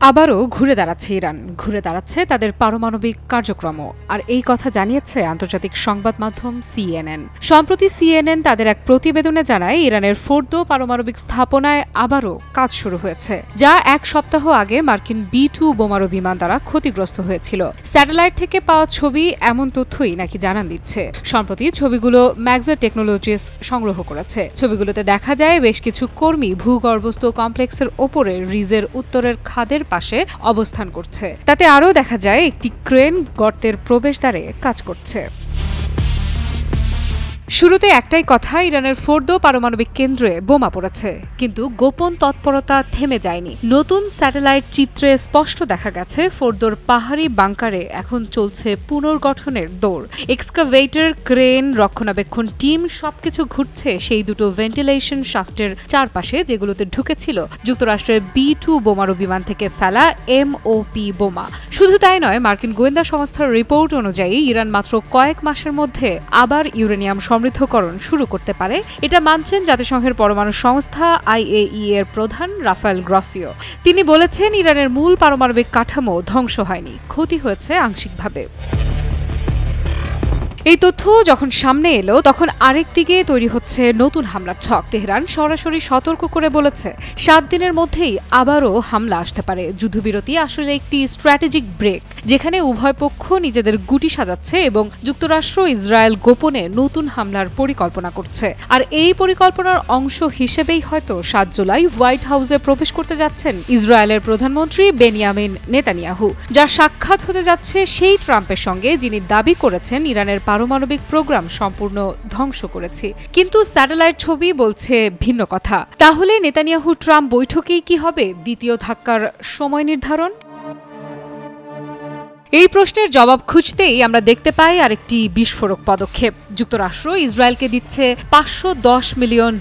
আবারও ঘুরে দাঁড়াচ্ছে ইরান, ঘুরে দাঁড়াচ্ছে তাদের পারমাণবিক কার্যক্রমও। আর এই কথা জানিয়েছে আন্তর্জাতিক সংবাদ মাধ্যম সিএনএন। সম্প্রতি সিএনএন তাদের এক প্রতিবেদনে জানায় ইরানের ফোর্দো পারমাণবিক স্থাপনায় আবারও কাজ শুরু হয়েছে, যা এক সপ্তাহ আগে মার্কিন B-2 বোমারু বিমান দ্বারা ক্ষতিগ্রস্ত হয়েছিল। স্যাটেলাইট থেকে পাওয়া ছবি এমন তথ্যই নাকি জানান দিচ্ছে। সম্প্রতি ছবিগুলো ম্যাক্সার টেকনোলজিস সংগ্রহ করেছে। ছবিগুলোতে দেখা যায় বেশ কিছু কর্মী ভূগর্ভস্থ কমপ্লেক্সের ওপরে রিজের উত্তরের খাদের পাশে অবস্থান করছে। তাতে আরও দেখা যায় একটি ক্রেন গর্তের প্রবেশদ্বারে কাজ করছে। শুরুতে একটাই কথা, ইরানের ফোর্দো পারমাণবিক কেন্দ্রে বোমা পড়েছে, কিন্তু গোপন তৎপরতা থেমে যায়নি। নতুন স্যাটেলাইট চিত্রে স্পষ্ট দেখা গেছে ফোর্দোর পাহাড়ি বাংকারে এখন চলছে পুনর্গঠনের দৌড়। এক্সকাভেটর, ক্রেন, রক্ষণাবেক্ষণ টিম সবকিছু ঘুরছে সেই দুটো ভেন্টিলেশন শাফটের চারপাশে, যেগুলোতে ঢুকেছিল যুক্তরাষ্ট্রের B-2 বোমারু বিমান থেকে ফেলা MOP বোমা। শুধু তাই নয়, মার্কিন গোয়েন্দা সংস্থার রিপোর্ট অনুযায়ী ইরান মাত্র কয়েক মাসের মধ্যে আবার ইউরেনিয়াম সমৃদ্ধকরণ শুরু করতে পারে। এটা মানছেন জাতিসংঘের পরমাণু সংস্থা IAEA এর প্রধান রাফায়েল গ্রসিও। তিনি বলেছেন, ইরানের মূল পারমাণবিক কাঠামো ধ্বংস হয়নি, ক্ষতি হয়েছে আংশিকভাবে। এই তথ্য যখন সামনে এলো, তখন আরেক দিকে তৈরি হচ্ছে নতুন হামলার ছক। তেহরান সরাসরি সতর্ক করে বলেছে 7 দিনের মধ্যেই আবারও হামলা আসতে পারে। যুদ্ধবিরতি আসলে একটি স্ট্র্যাটেজিক ব্রেক, যেখানে উভয় পক্ষ নিজেদের গুটি সাজাচ্ছে এবং যুক্তরাষ্ট্র ইসরায়েল গোপনে নতুন হামলার পরিকল্পনা করছে। আর এই পরিকল্পনার অংশ হিসেবেই হয়তো 7 জুলাই হোয়াইট হাউসে প্রবেশ করতে যাচ্ছেন ইসরায়েলের প্রধানমন্ত্রী বেনিয়ামিন নেতানিয়াহু, যার সাক্ষাৎ হতে যাচ্ছে সেই ট্রাম্পের সঙ্গে যিনি দাবি করেছেন ইরানের পারমাণবিক প্রোগ্রাম সম্পূর্ণ ধ্বংস করেছে। কিন্তু স্যাটেলাইট ছবি বলছে ভিন্ন কথা। তাহলে নেতানিয়াহু ট্রাম্প বৈঠকেই কি হবে দ্বিতীয় ধাক্কার সময় নির্ধারণ? এই প্রশ্নের জবাব খুঁজতেই আমরা দেখতে পাই আরেকটি বিস্ফোরক পদক্ষেপ। যুক্তরাষ্ট্র ইসরায়েলকে দিচ্ছে $510 মিলিয়ন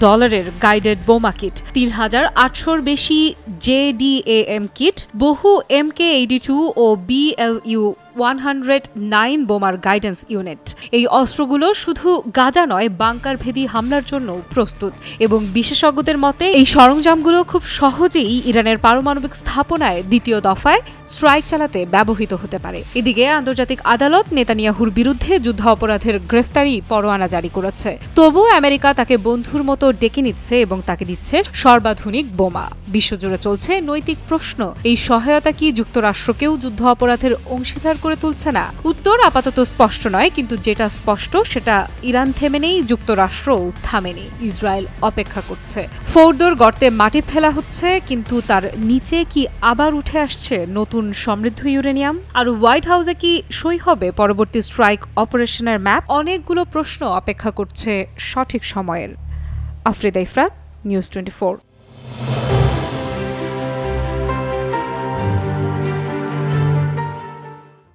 গাইডেড বোমা কিট, 3800-র বেশি JDAM কিট, বহু MK82 ও BLU-109 বোমার গাইডেন্স ইউনিট। এই অস্ত্রগুলো শুধু গাজা নয়, বাংকার ভেদী হামলার জন্য প্রস্তুত। এবং বিশেষজ্ঞদের মতে এই সরঞ্জামগুলো খুব সহজেই ইরানের পারমাণবিক স্থাপনায় দ্বিতীয় দফায় স্ট্রাইক চালাতে ব্যবহৃত হতে পারে। এদিকে আন্তর্জাতিক আদালত নেতানিয়াহুর বিরুদ্ধে যুদ্ধাপরাধের গ্রেফতারি পরোয়ানা জারি করেছে। তবুও আমেরিকা তাকে বন্ধুর মতো ডেকে নিচ্ছে এবং তাকে দিচ্ছে সর্বাধুনিক বোমা। বিশ্বজুড়ে চলছে নৈতিক প্রশ্ন, এই সহায়তা কি যুক্তরাষ্ট্রকেও যুদ্ধ অপরাধের অংশীদার করে তুলছে না? উত্তর আপাতত স্পষ্ট নয়, কিন্তু যেটা স্পষ্ট সেটা ইরান থেমে নেই, যুক্তরাষ্ট্রও থামেনি। ইসরায়েল অপেক্ষা করছে। ফোর্দোর গর্তে মাটি ফেলা হচ্ছে, কিন্তু তার নিচে কি আবার উঠে আসছে নতুন সমৃদ্ধ ইউরেনিয়াম? আর হোয়াইট হাউসে কি সই হবে পরবর্তী স্ট্রাইক অপারেশনের ম্যাপ? অনেকগুলো প্রশ্ন অপেক্ষা করছে সঠিক সময়ের। আফরিদা ইফরাত, নিউজ 24।